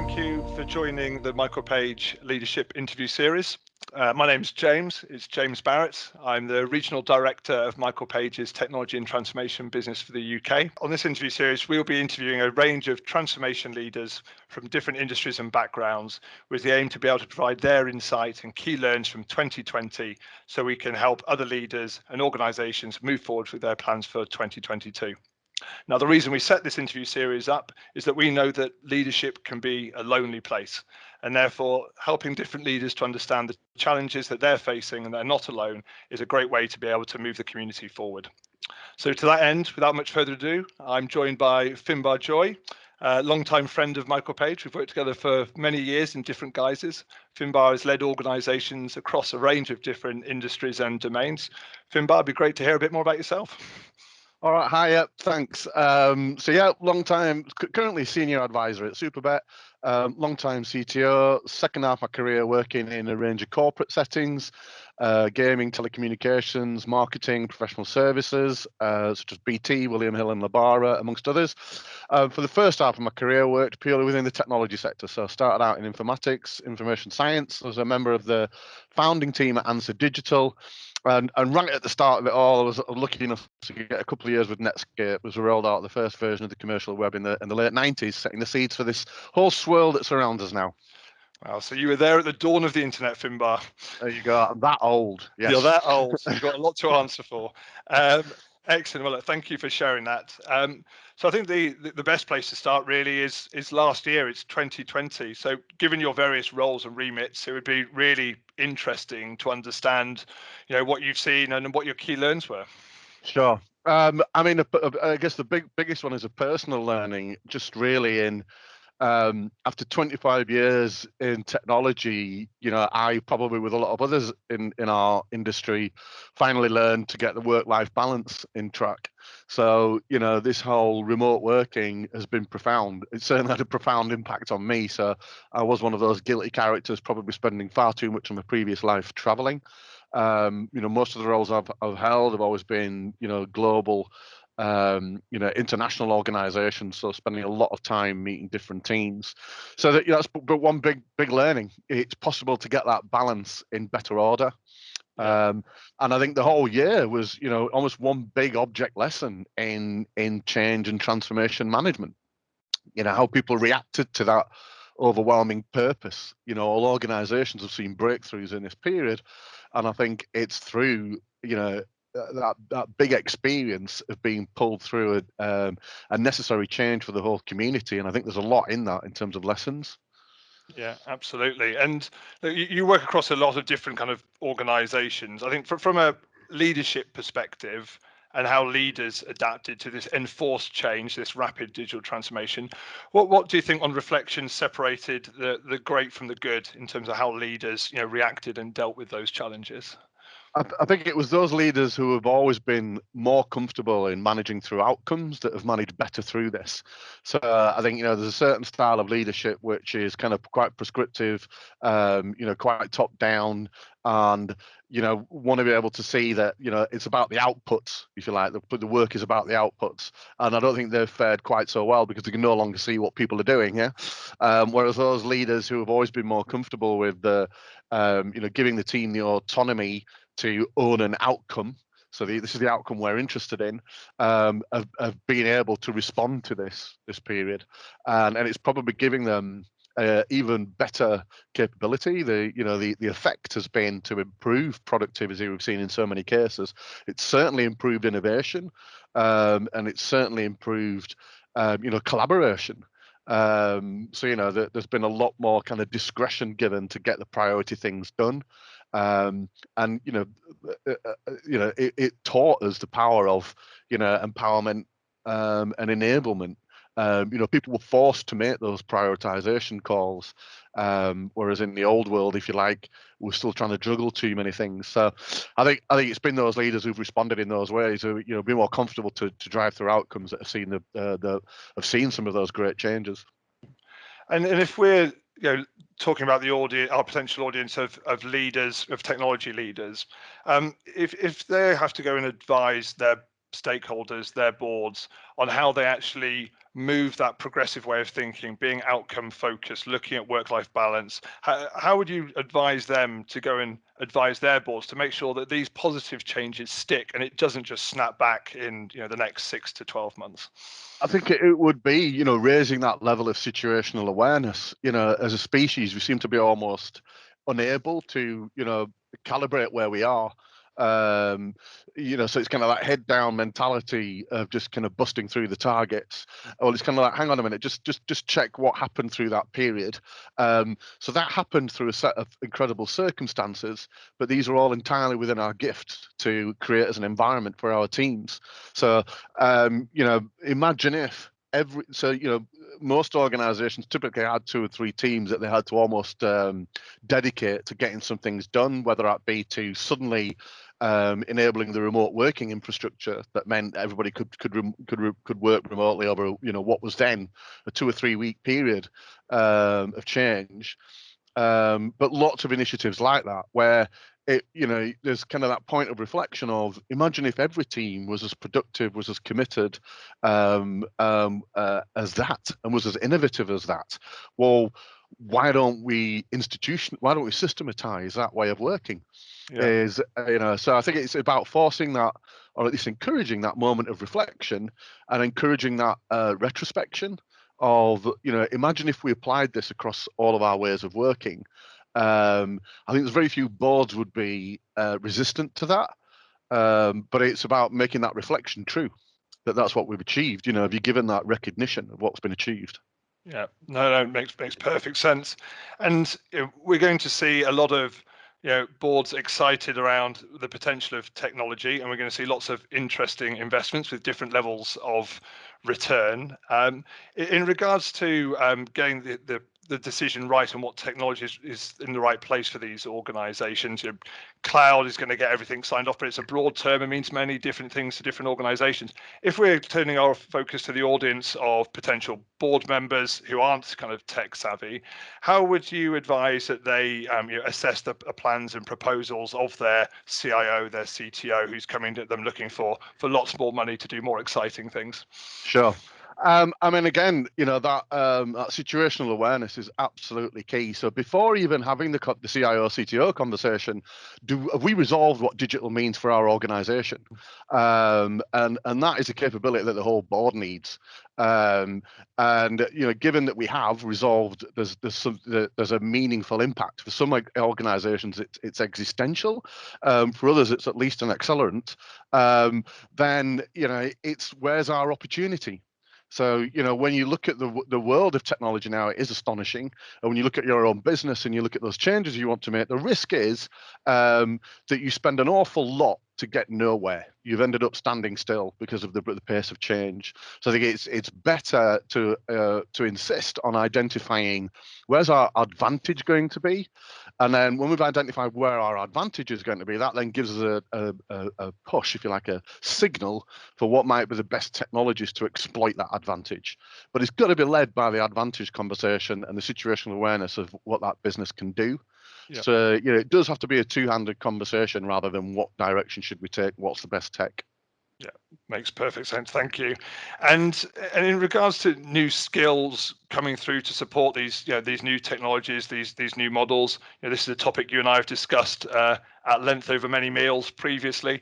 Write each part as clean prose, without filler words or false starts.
thank you for joining the Michael Page Leadership Interview Series. My name's James. It's James Barrett. I'm the Regional Director of Michael Page's Technology and Transformation business for the UK. On this interview series, we'll be interviewing a range of transformation leaders from different industries and backgrounds with the aim to be able to provide their insight and key learns from 2020 so we can help other leaders and organisations move forward with their plans for 2022. Now, the reason we set this interview series up is that we know that leadership can be a lonely place, and therefore helping different leaders to understand the challenges that they're facing and they're not alone is a great way to be able to move the community forward. So to that end, without much further ado, I'm joined by Finbarr Joy, a long-time friend of Michael Page. We've worked together for many years in different guises. Finbarr has led organisations across a range of different industries and domains. Finbarr, it'd be great to hear a bit more about yourself. All right, hi, thanks. So yeah, long time, currently senior advisor at Superbet, long time CTO, second half of my career working in a range of corporate settings, gaming, telecommunications, marketing, professional services, such as BT, William Hill and Lebara, amongst others. For the first half of my career, worked purely within the technology sector. So I started out in informatics, information science. I was a member of the founding team at Answer Digital. And right at the start of it all, I was lucky enough to get a couple of years with Netscape as we rolled out the first version of the commercial web in the late 90s, setting the seeds for this whole swirl that surrounds us now. Wow, so you were there at the dawn of the internet, Finbarr. There you go. I'm that old. Yes. You're that old. You've got a lot to answer for. Excellent. Well, thank you for sharing that. So I think the best place to start really is last year. It's 2020. So given your various roles and remits, it would be really interesting to understand, what you've seen and what your key learns were. Sure. I mean, I guess the biggest one is a personal learning, just really in after 25 years in technology, I probably with a lot of others in our industry finally learned to get the work-life balance in track. So, this whole remote working has been profound. It certainly had a profound impact on me. So I was one of those guilty characters, probably spending far too much of my previous life traveling. Most of the roles I've held have always been, global, international organizations, so spending a lot of time meeting different teams. So that's one big learning. It's possible to get that balance in better order. Yeah. And I think the whole year was, almost one big object lesson in change and transformation management. How people reacted to that overwhelming purpose. All organizations have seen breakthroughs in this period, and I think it's through, that big experience of being pulled through a necessary change for the whole community. And I think there's a lot in that in terms of lessons. Yeah, absolutely. And you work across a lot of different kind of organizations. I think from a leadership perspective and how leaders adapted to this enforced change, this rapid digital transformation, what do you think on reflection separated the great from the good in terms of how leaders reacted and dealt with those challenges? I think it was those leaders who have always been more comfortable in managing through outcomes that have managed better through this. So I think, there's a certain style of leadership which is kind of quite prescriptive, quite top down, and, want to be able to see that, it's about the outputs, if you like, the work is about the outputs. And I don't think they've fared quite so well because they can no longer see what people are doing. Yeah. Whereas those leaders who have always been more comfortable with the, giving the team the autonomy to own an outcome. So this is the outcome we're interested in, of being able to respond to this period, and it's probably giving them even better capability. The effect has been to improve productivity. We've seen in so many cases. It's certainly improved innovation, and it's certainly improved, collaboration. So there's been a lot more kind of discretion given to get the priority things done. And it taught us the power of empowerment and enablement. People were forced to make those prioritization calls, whereas in the old world, if you like, we're still trying to juggle too many things. So I think it's been those leaders who've responded in those ways who be more comfortable to drive through outcomes that have seen have seen some of those great changes. And if we're talking about the audience, our potential audience of leaders, of technology leaders, if they have to go and advise their stakeholders, their boards, on how they actually move that progressive way of thinking, being outcome focused, looking at work-life balance? How would you advise them to go and advise their boards to make sure that these positive changes stick and it doesn't just snap back in the next 6 to 12 months? I think it would be, raising that level of situational awareness. As a species, we seem to be almost unable to, calibrate where we are. So it's kind of that head down mentality of just kind of busting through the targets. Well, it's kind of like, hang on a minute, just check what happened through that period. So that happened through a set of incredible circumstances, but these are all entirely within our gift to create as an environment for our teams. So, imagine if most organizations typically had 2 or 3 teams that they had to almost dedicate to getting some things done, whether that be to suddenly enabling the remote working infrastructure that meant everybody could work remotely over what was then a 2 or 3 week period of change. But lots of initiatives like that where there's kind of that point of reflection of, imagine if every team was as productive, was as committed as that, and was as innovative as that. Well, why don't we systematize that way of working? Yeah. So I think it's about forcing that, or at least encouraging that moment of reflection and encouraging that retrospection of, imagine if we applied this across all of our ways of working. I think there's very few boards would be resistant to that, but it's about making that reflection true, that's what we've achieved. Have you given that recognition of what's been achieved? Yeah, no, makes perfect sense. And we're going to see a lot of boards excited around the potential of technology, and we're going to see lots of interesting investments with different levels of return. In regards to getting the decision right on what technology is in the right place for these organizations, cloud is going to get everything signed off, but it's a broad term. It means many different things to different organizations. If we're turning our focus to the audience of potential board members who aren't kind of tech savvy, how would you advise that they assess the plans and proposals of their CIO, their CTO, who's coming to them looking for lots more money to do more exciting things? Sure. Again, that situational awareness is absolutely key. So before even having the CIO CTO conversation, have we resolved what digital means for our organization? And that is a capability that the whole board needs. Given that we have resolved, there's a meaningful impact. For some organizations, it's existential. For others, it's at least an accelerant. Then it's where's our opportunity? So, when you look at the world of technology now, it is astonishing. And when you look at your own business and you look at those changes you want to make, the risk is that you spend an awful lot to get nowhere. You've ended up standing still because of the pace of change. So I think it's better to insist on identifying where's our advantage going to be. And then when we've identified where our advantage is going to be, that then gives us a push, if you like, a signal for what might be the best technologies to exploit that advantage. But it's got to be led by the advantage conversation and the situational awareness of what that business can do. Yeah. So it does have to be a two-handed conversation rather than what direction should we take, what's the best tech. Yeah, makes perfect sense. Thank you. And in regards to new skills coming through to support these new technologies, these new models, this is a topic you and I have discussed at length over many meals previously.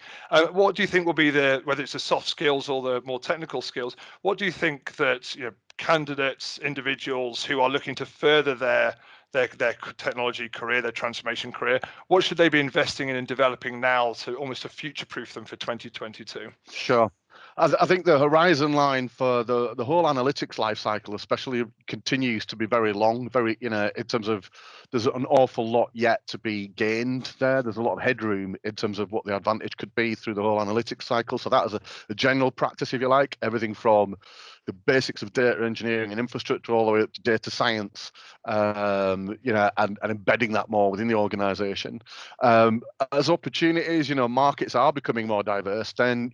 What do you think will be whether it's the soft skills or the more technical skills? What do you think that candidates, individuals who are looking to further their technology career, their transformation career, what should they be investing in and developing now to almost to future-proof them for 2022? Sure. I think the horizon line for the whole analytics life cycle especially continues to be very long, in terms of there's an awful lot yet to be gained there. There's a lot of headroom in terms of what the advantage could be through the whole analytics cycle. So that is a general practice, if you like, everything from the basics of data engineering and infrastructure all the way up to data science, and embedding that more within the organization. As opportunities, markets are becoming more diverse, then,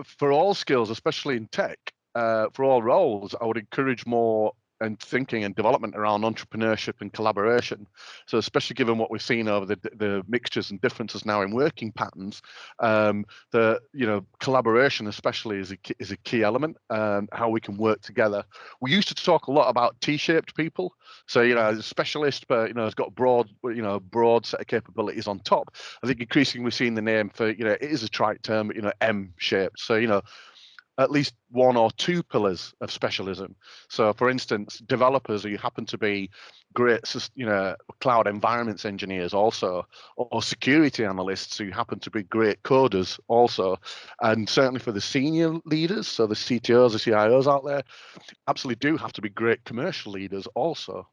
for all skills, especially in tech, for all roles, I would encourage more and thinking and development around entrepreneurship and collaboration. So especially given what we've seen over the mixtures and differences now in working patterns, the collaboration especially is a key element, how we can work together. We used to talk a lot about T-shaped people. So a specialist, but has got broad set of capabilities on top. I think increasingly we're seeing the name for it is a trite term, but M-shaped. So at least one or two pillars of specialism. So, for instance, developers who happen to be great, cloud environments engineers also, or security analysts who happen to be great coders also. And certainly for the senior leaders, so the CTOs, the CIOs out there, absolutely do have to be great commercial leaders also.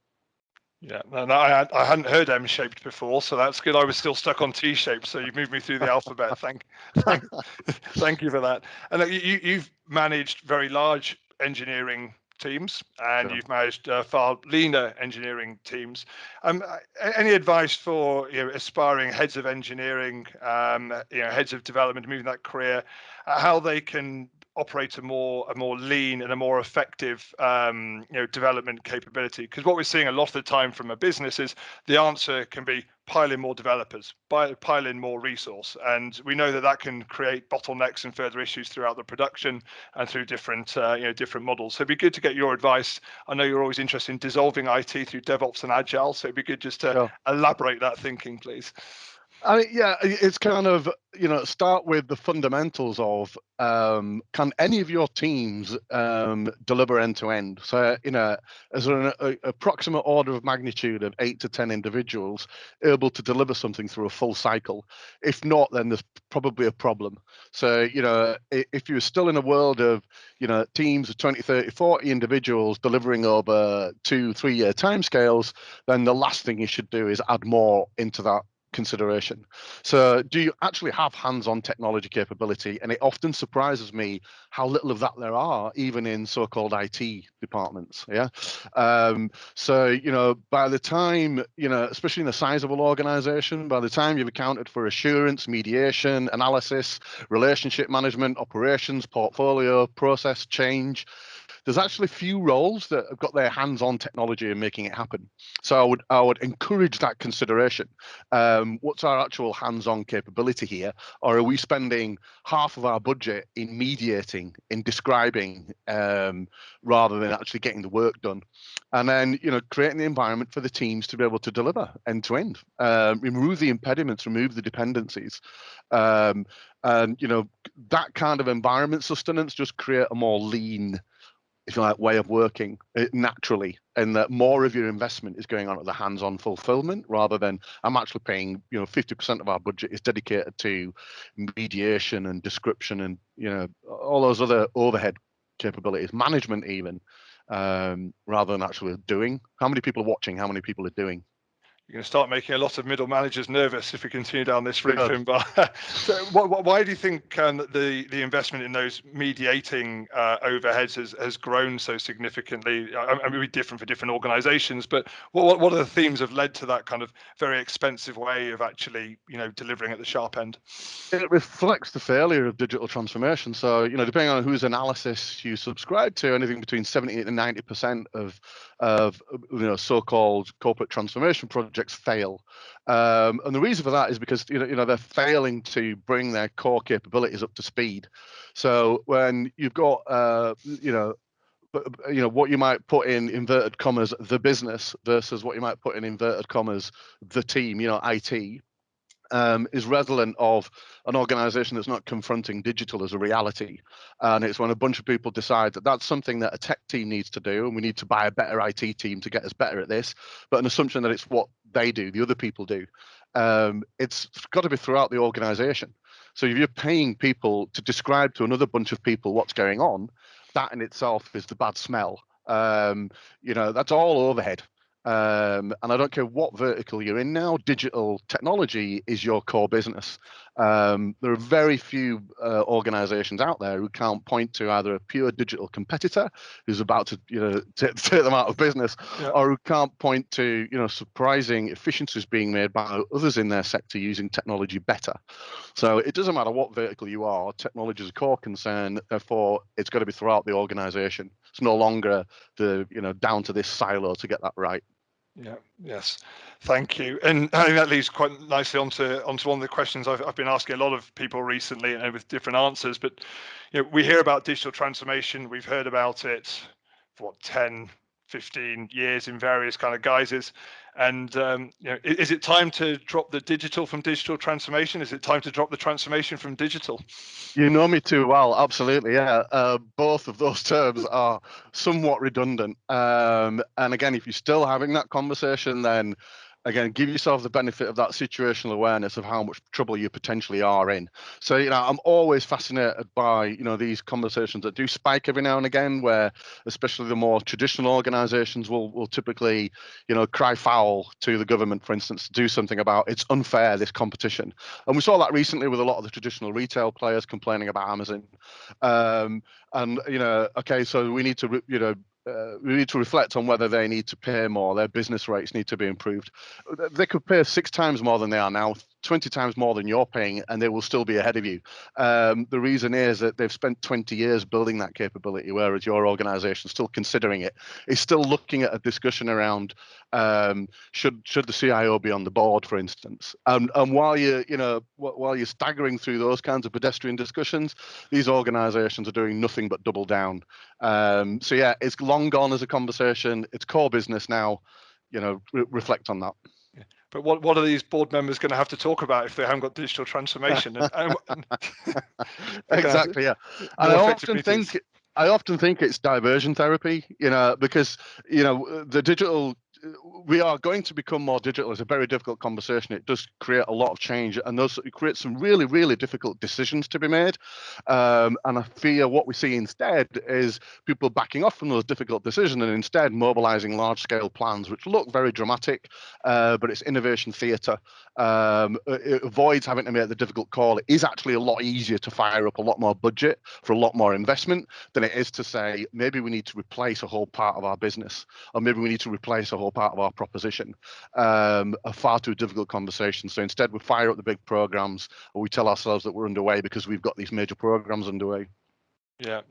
Yeah, and I hadn't heard M-shaped before, so that's good. I was still stuck on T-shaped, so you've moved me through the alphabet. Thank you for that. And you've managed very large engineering teams, and you've managed far leaner engineering teams. Any advice for aspiring heads of engineering, heads of development, moving that career, how they can operate a more lean and a more effective development capability? Because what we're seeing a lot of the time from a business is the answer can be pile in more developers, pile in more resource, and we know that can create bottlenecks and further issues throughout the production and through different different models. So it'd be good to get your advice. I know you're always interested in dissolving IT through DevOps and Agile, so it'd be good just to elaborate that thinking, please. I mean, yeah, it's kind of, start with the fundamentals of can any of your teams deliver end to end? So, as an approximate order of magnitude of 8 to 10 individuals able to deliver something through a full cycle. If not, then there's probably a problem. So, if you're still in a world of, teams of 20, 30, 40 individuals delivering over 2-3 year timescales, then the last thing you should do is add more into that consideration. So do you actually have hands-on technology capability? And it often surprises me how little of that there are, even in so-called IT departments. So by the time, especially in a sizable organization, by the time you've accounted for assurance, mediation, analysis, relationship management, operations, portfolio, process change, there's actually few roles that have got their hands on technology and making it happen. So I would encourage that consideration. What's our actual hands-on capability here? Or are we spending half of our budget in mediating, in describing, rather than actually getting the work done? And then, creating the environment for the teams to be able to deliver end to end, remove the impediments, remove the dependencies. And, that kind of environment sustenance just create a more lean, if you like, way of working naturally, and that more of your investment is going on at the hands-on fulfillment rather than I'm actually paying, 50% of our budget is dedicated to mediation and description and, all those other overhead capabilities, management even, rather than actually doing. How many people are watching? How many people are doing? You're going to start making a lot of middle managers nervous if we continue down this route, Finbarr. So why do you think the investment in those mediating overheads has grown so significantly? I mean, it's different for different organizations, but what are the themes have led to that kind of very expensive way of actually, delivering at the sharp end? It reflects the failure of digital transformation. So, depending on whose analysis you subscribe to, anything between 70 and 90% of so-called corporate transformation projects fail. And the reason for that is because they're failing to bring their core capabilities up to speed. So when you've got what you might put in inverted commas the business versus what you might put in inverted commas the team, IT. Is redolent of an organization that's not confronting digital as a reality. And it's when a bunch of people decide that that's something that a tech team needs to do, and we need to buy a better IT team to get us better at this, but an assumption that it's what they do, the other people do. It's got to be throughout the organization. So if you're paying people to describe to another bunch of people what's going on, that in itself is the bad smell. That's all overhead. And I don't care what vertical you're in now, digital technology is your core business. There are very few organizations out there who can't point to either a pure digital competitor who's about to, take them out of business, Yeah. or who can't point to, surprising efficiencies being made by others in their sector using technology better. So it doesn't matter what vertical you are, technology is a core concern. Therefore, it's got to be throughout the organization. It's no longer down to this silo to get that right. Yeah. Yes. Thank you. And I think that leads quite nicely onto one of the questions I've been asking a lot of people recently, and with different answers. But we hear about digital transformation. We've heard about it for 10, 15 years in various kind of guises. And is it time to drop the digital from digital transformation? Is it time to drop the transformation from digital? You know me too well. Absolutely, yeah. Both of those terms are somewhat redundant. And again, if you're still having that conversation, then again, give yourself the benefit of that situational awareness of how much trouble you potentially are in. So, I'm always fascinated by, these conversations that do spike every now and again, where especially the more traditional organizations will typically, cry foul to the government, for instance, to do something about it's unfair, this competition. And we saw that recently with a lot of the traditional retail players complaining about Amazon. And, okay, so we need to, we need to reflect on whether they need to pay more. Their business rates need to be improved. They could pay 6 times more than they are now, 20 times more than you're paying, and they will still be ahead of you. The reason is that they've spent 20 years building that capability, whereas your organization, still considering it, is still looking at a discussion around should the CIO be on the board, for instance. And while you're staggering through those kinds of pedestrian discussions, these organizations are doing nothing but double down. So yeah, it's long gone as a conversation. It's core business now. Reflect on that. But what are these board members going to have to talk about if they haven't got digital transformation? Exactly, yeah. And I often think it's diversion therapy, because the digital. We are going to become more digital. It's a very difficult conversation. It does create a lot of change, and it creates some really, really difficult decisions to be made. And I fear what we see instead is people backing off from those difficult decisions and instead mobilizing large-scale plans, which look very dramatic, but it's innovation theatre. It avoids having to make the difficult call. It is actually a lot easier to fire up a lot more budget for a lot more investment than it is to say maybe we need to replace a whole part of our business, or maybe we need to replace a whole part of our proposition. A far too difficult conversation. So instead we fire up the big programs, or we tell ourselves that we're underway because we've got these major programs underway. Yeah.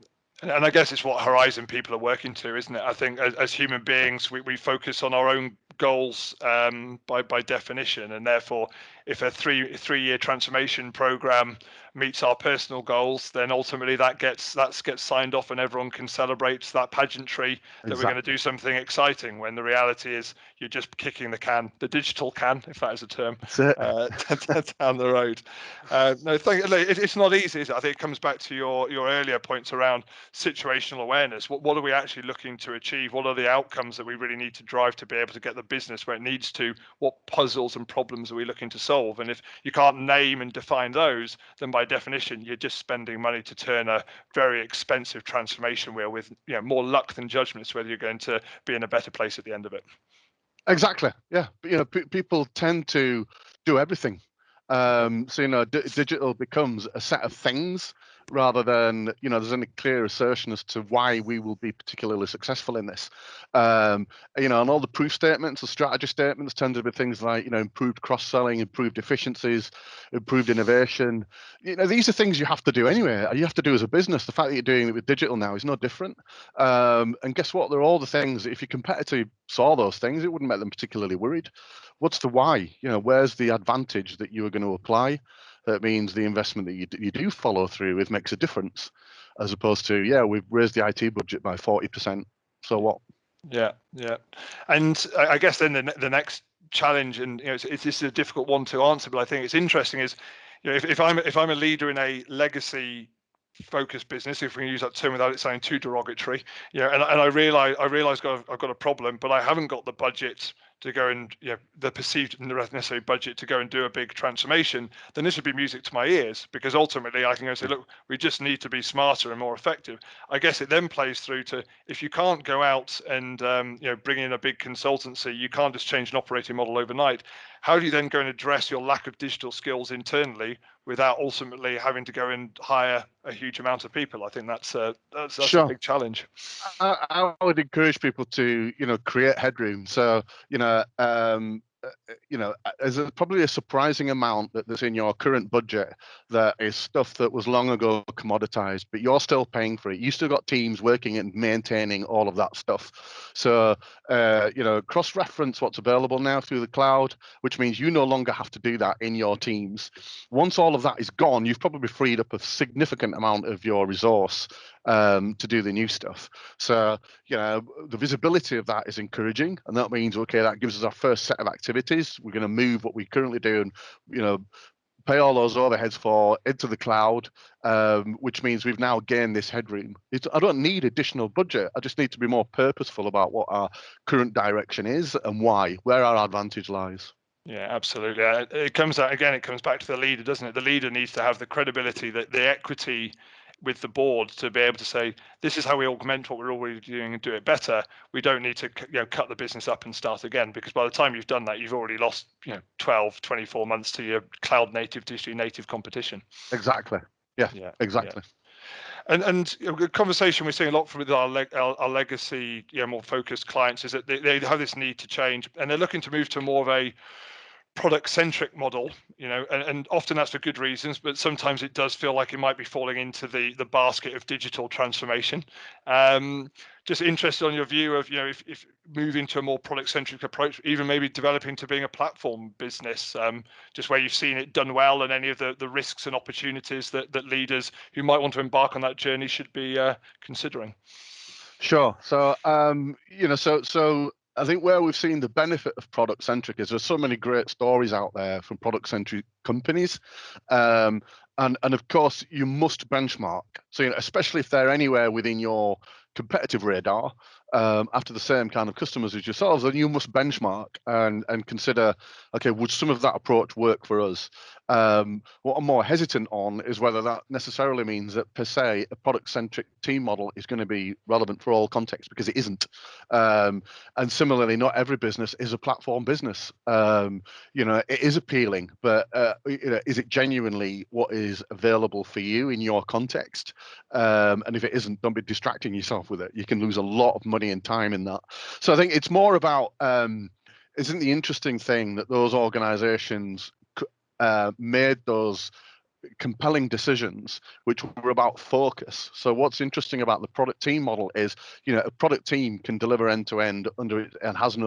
And I guess it's what horizon people are working to, isn't it? I think as human beings, we focus on our own goals by definition, and therefore, if a three-year transformation program meets our personal goals, then ultimately that gets signed off, and everyone can celebrate that pageantry that we're going to do something exciting. When the reality is, you're just kicking the digital can, if that is a term, down the road. No, it's not easy, is it? I think it comes back to your earlier points around situational awareness. What are we actually looking to achieve? What are the outcomes that we really need to drive to be able to get the business where it needs to? What puzzles and problems are we looking to solve? And if you can't name and define those, then by definition, you're just spending money to turn a very expensive transformation wheel with more luck than judgment as whether you're going to be in a better place at the end of it. Exactly. Yeah. But, people tend to do everything. So, digital becomes a set of things rather than, there's any clear assertion as to why we will be particularly successful in this. And all the proof statements, the strategy statements tend to be things like, improved cross-selling, improved efficiencies, improved innovation. These are things you have to do anyway. You have to do as a business. The fact that you're doing it with digital now is no different. And guess what? They're all the things that if your competitor saw those things, it wouldn't make them particularly worried. What's the why? Where's the advantage that you are going to apply? That means the investment that you do follow through with makes a difference, as opposed to, we've raised the IT budget by 40%. So what? Yeah. And I guess then the next challenge, and this is a difficult one to answer, but I think it's interesting, is if I'm a leader in a legacy focused business, if we can use that term without it sounding too derogatory, and I realize I've got a problem, but I haven't got the budget to go and the perceived necessary budget to go and do a big transformation, then this would be music to my ears, because ultimately I can go and say, look, we just need to be smarter and more effective. I guess it then plays through to, if you can't go out and bring in a big consultancy, you can't just change an operating model overnight. How do you then go and address your lack of digital skills internally without ultimately having to go and hire a huge amount of people. I think that's a Sure. big challenge. I would encourage people to, create headroom. So, there's probably a surprising amount that's in your current budget that is stuff that was long ago commoditized, but you're still paying for it. You still got teams working and maintaining all of that stuff. So, cross-reference what's available now through the cloud, which means you no longer have to do that in your teams. Once all of that is gone, you've probably freed up a significant amount of your resource to do the new stuff. So, the visibility of that is encouraging, and that means, okay, that gives us our first set of activities. We're going to move what we currently do and, pay all those overheads for into the cloud, which means we've now gained this headroom. I don't need additional budget. I just need to be more purposeful about what our current direction is and where our advantage lies. Yeah, absolutely. It comes out again. It comes back to the leader, doesn't it? The leader needs to have the credibility, the equity with the board to be able to say, this is how we augment what we're already doing and do it better. We don't need to cut the business up and start again, because by the time you've done that, you've already lost 12, 24 months to your cloud native, digitally native competition. Exactly. Yeah, exactly. Yeah. And the conversation we're seeing a lot with our legacy, more focused clients is that they have this need to change, and they're looking to move to more of a product-centric model, and often that's for good reasons, but sometimes it does feel like it might be falling into the basket of digital transformation. Just interested on your view of, if moving to a more product-centric approach, even maybe developing to being a platform business, just where you've seen it done well, and any of the risks and opportunities that leaders who might want to embark on that journey should be considering. Sure. So, so I think where we've seen the benefit of product centric is there's so many great stories out there from product centric companies. And of course, you must benchmark. So, especially if they're anywhere within your competitive radar, after the same kind of customers as yourselves, then you must benchmark and consider, okay, would some of that approach work for us? What I'm more hesitant on is whether that necessarily means that per se a product-centric team model is going to be relevant for all contexts, because it isn't. And similarly, not every business is a platform business. It is appealing, but is it genuinely what is available for you in your context? And if it isn't, don't be distracting yourself with it. You can lose a lot of money and time in that. So I think it's more about, isn't the interesting thing that those organizations made those compelling decisions which were about focus. So what's interesting about the product team model is, a product team can deliver end to end under it and has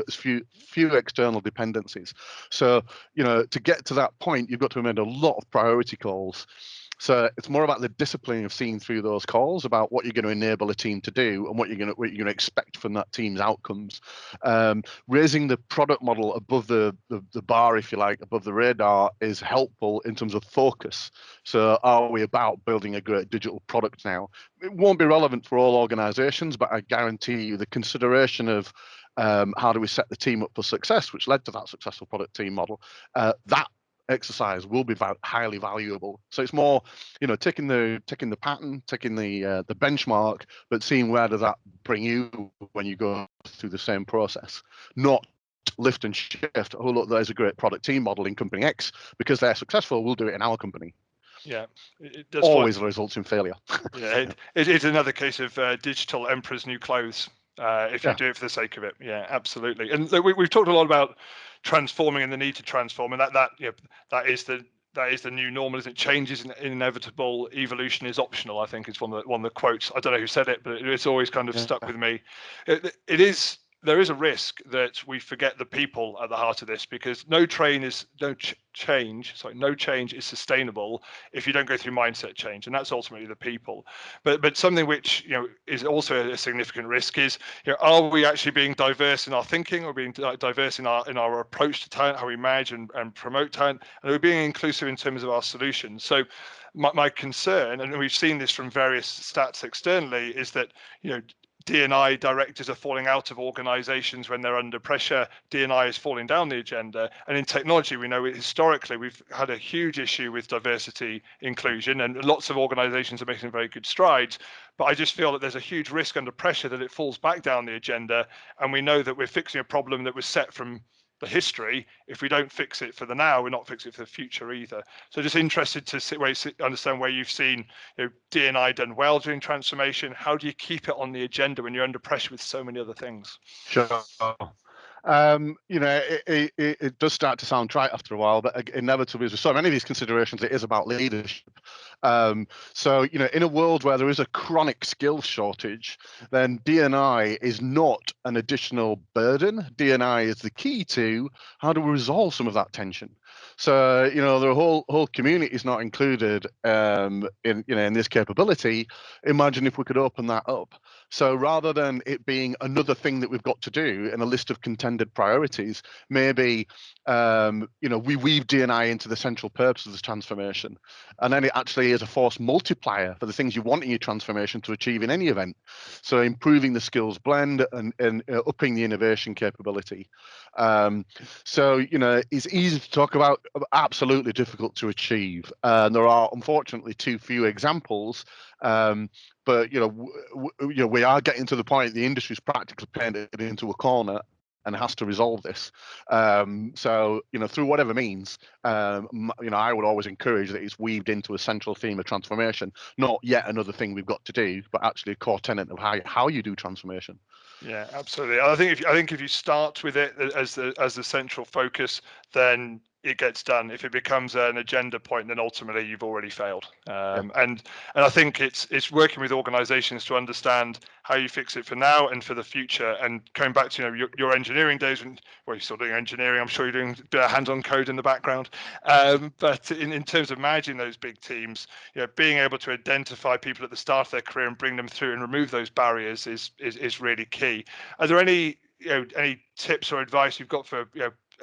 few external dependencies. So, to get to that point, you've got to have made a lot of priority calls. So it's more about the discipline of seeing through those calls about what you're going to enable a team to do and what you're going to expect from that team's outcomes. Raising the product model above the bar, if you like, above the radar, is helpful in terms of focus. So are we about building a great digital product now? It won't be relevant for all organizations, but I guarantee you the consideration of how do we set the team up for success, which led to that successful product team model, that exercise will be highly valuable. So it's more, taking the pattern, taking the benchmark, but seeing where does that bring you when you go through the same process. Not lift and shift. Oh, look, there's a great product team model in company X, because they're successful, we'll do it in our company. Yeah, it does always results in failure. Yeah, it's another case of digital emperor's new clothes. If you do it for the sake of it. Yeah, absolutely. And we've talked a lot about transforming and the need to transform, and that is the new normal, isn't it? Change is inevitable, evolution is optional, I think is one of the quotes. I don't know who said it, but it's always kind of stuck with me. There is a risk that we forget the people at the heart of this, because no change is sustainable if you don't go through mindset change, and that's ultimately the people. But something which is also a significant risk is, are we actually being diverse in our thinking, or being diverse in our approach to talent, how we manage and promote talent, and are we being inclusive in terms of our solutions? So my concern, and we've seen this from various stats externally, is that D&I directors are falling out of organizations when they're under pressure. D&I is falling down the agenda. And in technology, we know historically we've had a huge issue with diversity inclusion, and lots of organizations are making very good strides. But I just feel that there's a huge risk under pressure that it falls back down the agenda. And we know that we're fixing a problem that was set from the history. If we don't fix it for the now, we're not fixing it for the future either. So just interested to understand where you've seen D&I done well during transformation. How do you keep it on the agenda when you're under pressure with so many other things? Sure. It does start to sound trite after a while, but inevitably, with so many of these considerations, it is about leadership. So, in a world where there is a chronic skills shortage, then D&I is not an additional burden. D&I is the key to how do we resolve some of that tension. So, the whole community is not included in this capability. Imagine if we could open that up. So rather than it being another thing that we've got to do in a list of contended priorities, maybe we weave D&I into the central purpose of this transformation, and then it actually is a force multiplier for the things you want in your transformation to achieve in any event. So improving the skills blend and upping the innovation capability. It's easy to talk about, absolutely difficult to achieve. There are unfortunately too few examples. But we are getting to the point the industry's practically painted into a corner and has to resolve this. Through whatever means, I would always encourage that it's weaved into a central theme of transformation, not yet another thing we've got to do, but actually a core tenet of how you do transformation. Yeah, absolutely. I think if you start with it as the central focus, then it gets done. If it becomes an agenda point, then ultimately you've already failed. And I think it's working with organisations to understand how you fix it for now and for the future. And coming back to your engineering days, you're still doing engineering. I'm sure you're doing a bit of hands-on code in the background. But in terms of managing those big teams, being able to identify people at the start of their career and bring them through and remove those barriers is really key. Are there any tips or advice you've got for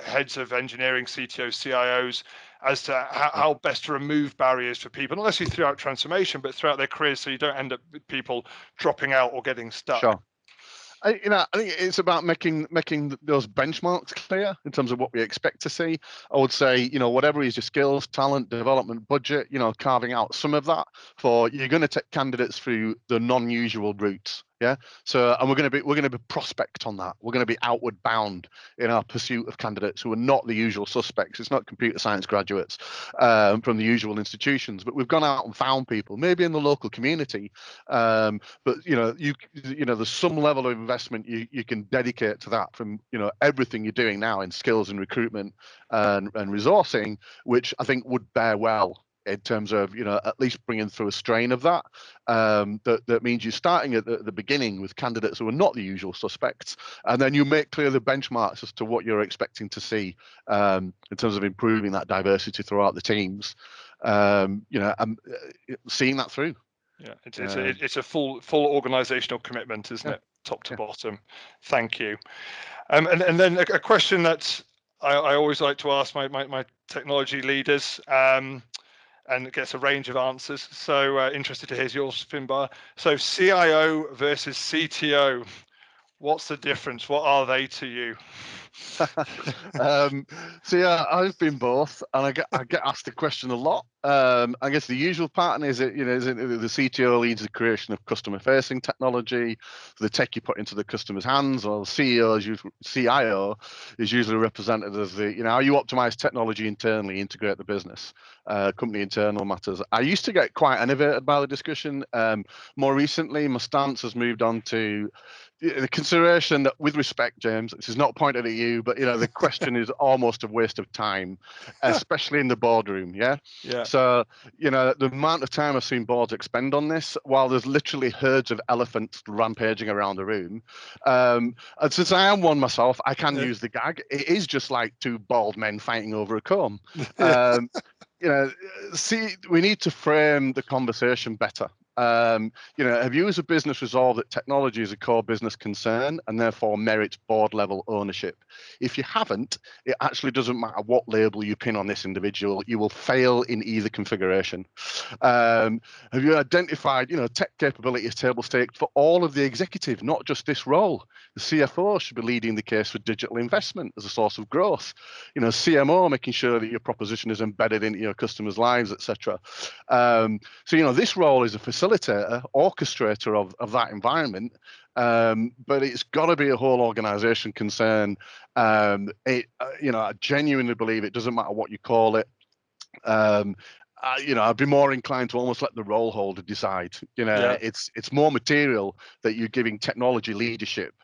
heads of engineering, CTOs, CIOs, as to how best to remove barriers for people, not necessarily throughout transformation, but throughout their careers, so you don't end up with people dropping out or getting stuck? Sure. I think it's about making those benchmarks clear in terms of what we expect to see. I would say, whatever is your skills, talent, development, budget, carving out some of that for you're going to take candidates through the non-usual routes. Yeah. So, and we're going to be prospect on that. We're going to be outward bound in our pursuit of candidates who are not the usual suspects. It's not computer science graduates from the usual institutions, but we've gone out and found people, maybe in the local community. But there's some level of investment you can dedicate to that from everything you're doing now in skills and recruitment and resourcing, which I think would bear well in terms of at least bringing through a strain of that. That means you're starting at the beginning with candidates who are not the usual suspects, and then you make clear the benchmarks as to what you're expecting to see in terms of improving that diversity throughout the teams. And seeing that through. Yeah, it's a full organizational commitment, isn't it? Top to bottom. Thank you. And then a question that I always like to ask my technology leaders, and it gets a range of answers. So interested to hear yours, Finbarr. So CIO versus CTO, what's the difference? What are they to you? I've been both, and I get asked the question a lot. I guess the usual pattern is that the CTO leads the creation of customer-facing technology, the tech you put into the customer's hands, or CIO is usually represented as how you optimize technology internally, integrate the business, company internal matters. I used to get quite enervated by the discussion. More recently, my stance has moved on to the consideration that, with respect, James, this is not pointed at you, but the question is almost a waste of time, especially in the boardroom. Yeah. So the amount of time I've seen boards expend on this, while there's literally herds of elephants rampaging around the room, and since I am one myself, I can use the gag. It is just like two bald men fighting over a comb. We need to frame the conversation better. Have you as a business resolved that technology is a core business concern and therefore merits board level ownership? If you haven't, it actually doesn't matter what label you pin on this individual, you will fail in either configuration. Have you identified, tech capability is table stakes for all of the executive, not just this role? The CFO should be leading the case for digital investment as a source of growth. CMO making sure that your proposition is embedded into your customers' lives, etc. So this role is a facilitator, orchestrator of that environment, but it's got to be a whole organization concern. I genuinely believe it doesn't matter what you call it. I'd be more inclined to almost let the role holder decide. It's more material that you're giving technology leadership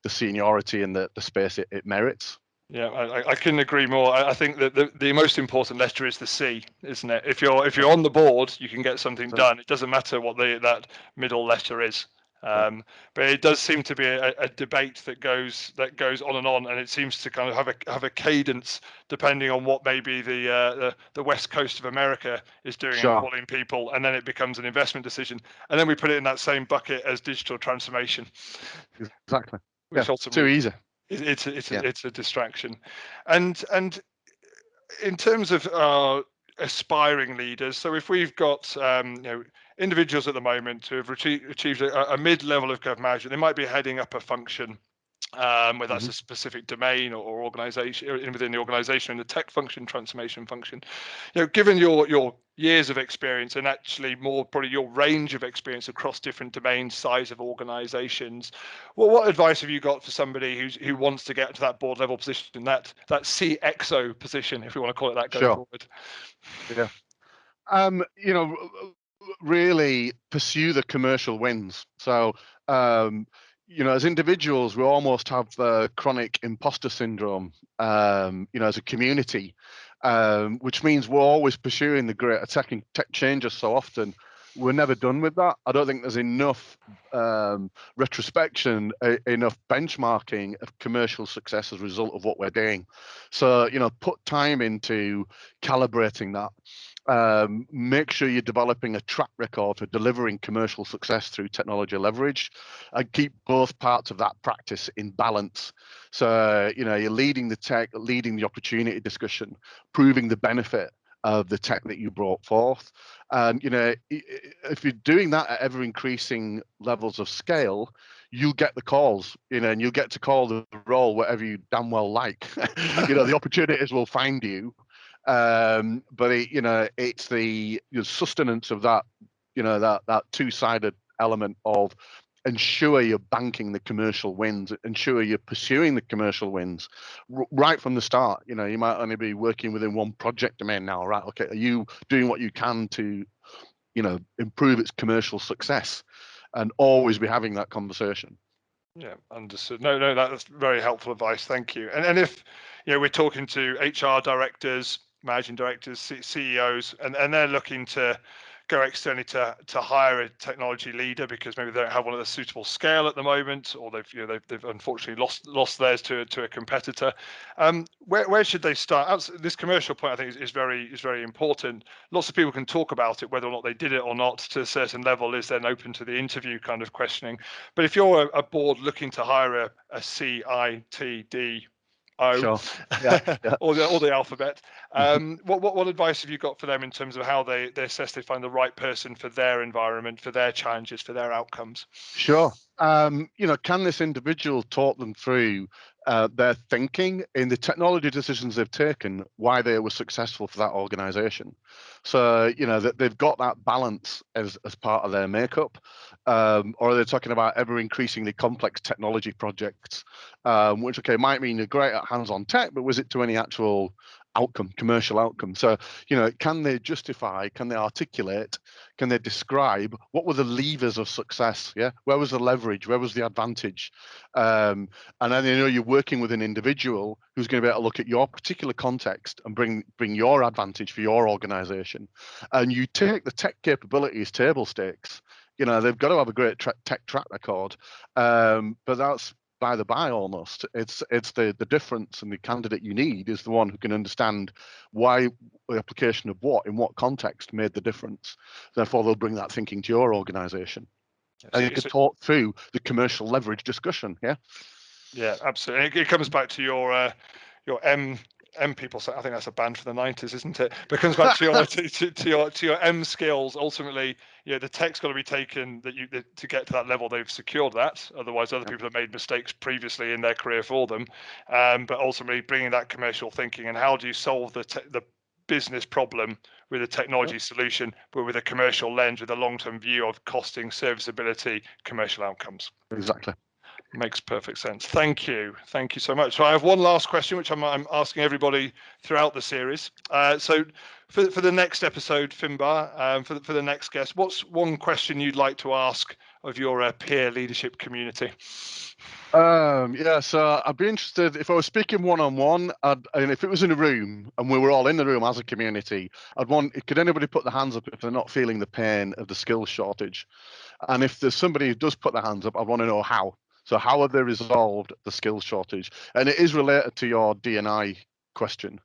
the seniority and the space it merits. Yeah, I couldn't agree more. I think that the most important letter is the C, isn't it? If you're on the board, you can get something done. It doesn't matter what that middle letter is. But it does seem to be a debate that goes on, and it seems to kind of have a cadence depending on what maybe the west coast of America is doing and calling people, and then it becomes an investment decision, and then we put it in that same bucket as digital transformation. Exactly. Which ultimately too easy. It's a distraction, and in terms of aspiring leaders, so if we've got individuals at the moment who have achieved a mid-level of management, they might be heading up a function, whether that's a specific domain or organization, or within the organization, in the tech function, transformation function. Given your years of experience, and actually more probably your range of experience across different domains, size of organizations, what advice have you got for somebody who wants to get to that board level position, that CXO position, if we want to call it that, going forward? Yeah. Really pursue the commercial wins. So as individuals, we almost have chronic imposter syndrome, as a community, which means we're always pursuing the greater tech changes so often. We're never done with that. I don't think there's enough retrospection, enough benchmarking of commercial success as a result of what we're doing. So, put time into calibrating that. Make sure you're developing a track record for delivering commercial success through technology leverage, and keep both parts of that practice in balance. So, you're leading the tech, leading the opportunity discussion, proving the benefit of the tech that you brought forth. And, if you're doing that at ever increasing levels of scale, you'll get the calls, and you'll get to call the role whatever you damn well like. The opportunities will find you. But it's the sustenance of that, that two-sided element of ensure you're banking the commercial wins, ensure you're pursuing the commercial wins right from the start. You might only be working within one project domain now, right? Okay, are you doing what you can to, improve its commercial success, and always be having that conversation. Yeah, understood. No, that's very helpful advice. Thank you. And if we're talking to HR directors, managing directors, CEOs, and they're looking to go externally to hire a technology leader because maybe they don't have one of the suitable scale at the moment, or they've unfortunately lost theirs to a competitor. Where should they start? This commercial point, I think, is very important. Lots of people can talk about it, whether or not they did it or not to a certain level is then open to the interview kind of questioning. But if you're a board looking to hire a CITD or the alphabet, what advice have you got for them in terms of how they assess they find the right person for their environment, for their challenges, for their outcomes? Sure. Can this individual talk them through their thinking in the technology decisions they've taken, why they were successful for that organization? So, that they've got that balance as part of their makeup, or are they talking about ever increasingly complex technology projects, which, might mean you're great at hands-on tech, but was it to any actual outcome, commercial outcome? So, can they justify, can they articulate, can they describe what were the levers of success? Yeah, where was the leverage? Where was the advantage? And then you're working with an individual who's going to be able to look at your particular context and bring your advantage for your organization. And you take the tech capabilities table stakes. They've got to have a great tech track record, but that's by the by almost. It's the difference, and the candidate you need is the one who can understand why the application of what in what context made the difference. Therefore, they'll bring that thinking to your organization. And you could talk through the commercial leverage discussion. Yeah, absolutely. It comes back to your M people. I think that's a band from the 90s, isn't it? But it comes back to your M skills. Ultimately, the tech's got to be taken to get to that level. They've secured that. Otherwise, other people have made mistakes previously in their career for them. But ultimately, bringing that commercial thinking, and how do you solve the business problem with a technology solution, but with a commercial lens, with a long-term view of costing, serviceability, commercial outcomes. Exactly. Makes perfect sense. Thank you so much. So I have one last question, which I'm asking everybody throughout the series. So for the next episode, Finbarr, for the next guest, what's one question you'd like to ask of your peer leadership community? Yeah, so I'd be interested if I was speaking one-on-one, and if it was in a room and we were all in the room as a community, could anybody put their hands up if they're not feeling the pain of the skills shortage? And if there's somebody who does put their hands up, I want to know how. So how have they resolved the skills shortage? And it is related to your D&I question.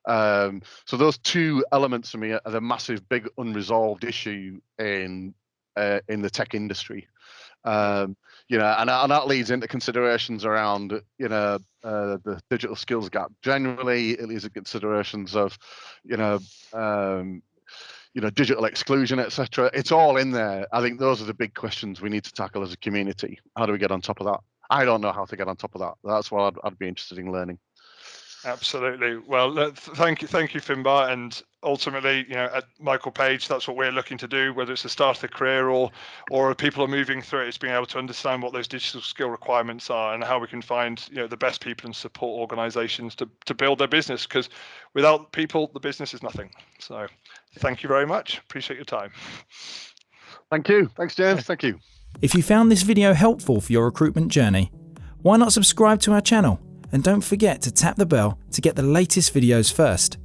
So those two elements for me are the massive, big unresolved issue in the tech industry. And that leads into considerations around, the digital skills gap. Generally, it leads to considerations of, digital exclusion, etc. It's all in there. I think those are the big questions we need to tackle as a community. How do we get on top of that? I don't know how to get on top of that. That's what I'd be interested in learning. Absolutely. Well, thank you, Finbarr. And ultimately, at Michael Page, that's what we're looking to do, whether it's the start of the career or people are moving through it. It's being able to understand what those digital skill requirements are and how we can find the best people and support organizations to build their business, because without people, the business is nothing. So thank you very much. Appreciate your time. Thank you. Thanks, James. Thank you. If you found this video helpful for your recruitment journey, why not subscribe to our channel? And don't forget to tap the bell to get the latest videos first.